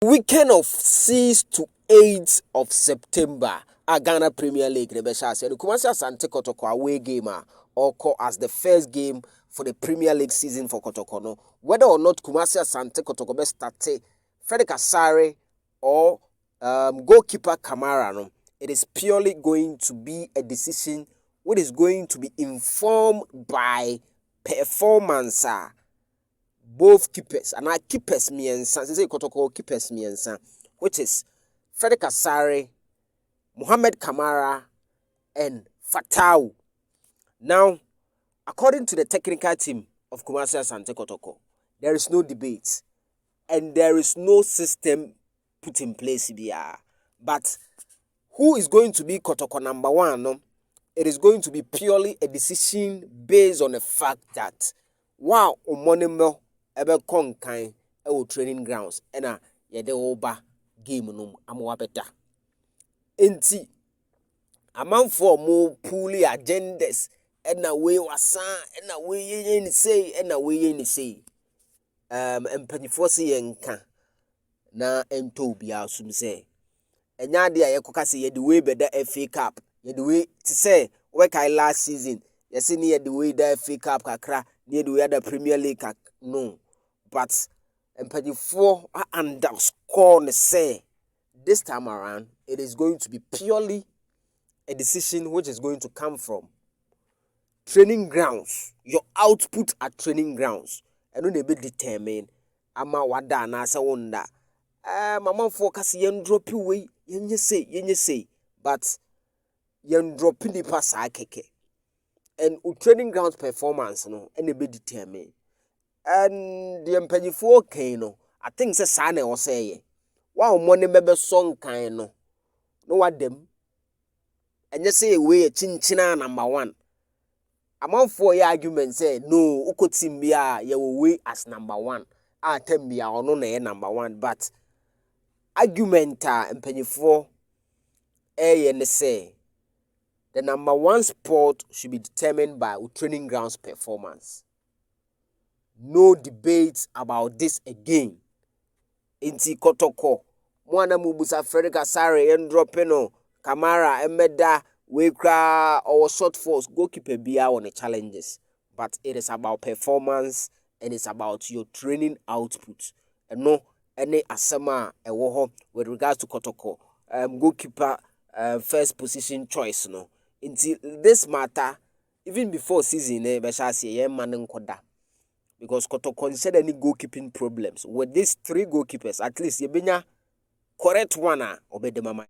weekend of 6 to 8 of September, a Ghana Premier League, the Beshas, and Kumasi Asante Kotoko away game, or call as the first game for the Premier League season for Kotoko. No, whether or not Kumasi Asante Kotoko best start Frederick Asare or goalkeeper Kamara, no, it is purely going to be a decision which is going to be informed by performance. Both keepers, and I keepers miensa, say Kotoko keepers miensa, which is Frederick Asare, Mohamed Kamara, and Fatau. Now, according to the technical team of Kumasi Asante Kotoko, there is no debate and there is no system put in place here. But who is going to be Kotoko number one? No? It is going to be purely a decision based on the fact that wow, Omonimo ebe konkan training grounds ena yede oba game no amwa beta enti amanfo mo puli agendas ena we wasa ena we yen say ena we yen say empanifo se yenka na ento bia asum say enya de ayekoka say yede we beda FA Cup yede we ti say we kai last season yesi ni yede we da FA Cup kakra ni yede we da Premier League no. But Empanifo underscore and say this time around it is going to be purely a decision which is going to come from training grounds, your output at training grounds, and when they be determined ama wada na asa wonda mama focus yen drop away yen say but yen drop ni pass akeke and training grounds performance no and they be determined. And the Empanifo Kano, I think the Sane or say, wow, money member song kind no what them. And you say we a chinchina number one. Among 4 arguments say no, Ukotimbia, you will wait as number one. I tell me or no number one, but argumenta Empanifo and say the number one sport should be determined by training grounds performance. No debate about this again. Inti Kotoko, Mwana Mubusa Frederick Asare, Endropeno, Kamara, Emeda, Wekra, or short force, goalkeeper be on the challenges. But it is about performance and it's about your training output. And no any asema a woho with regards to Kotoko, goalkeeper first position choice. No. Until this matter, even before season, Beshasi, man koda. Because Kotoko consider any goalkeeping problems with these 3 goalkeepers, at least you be correct one obey the mama.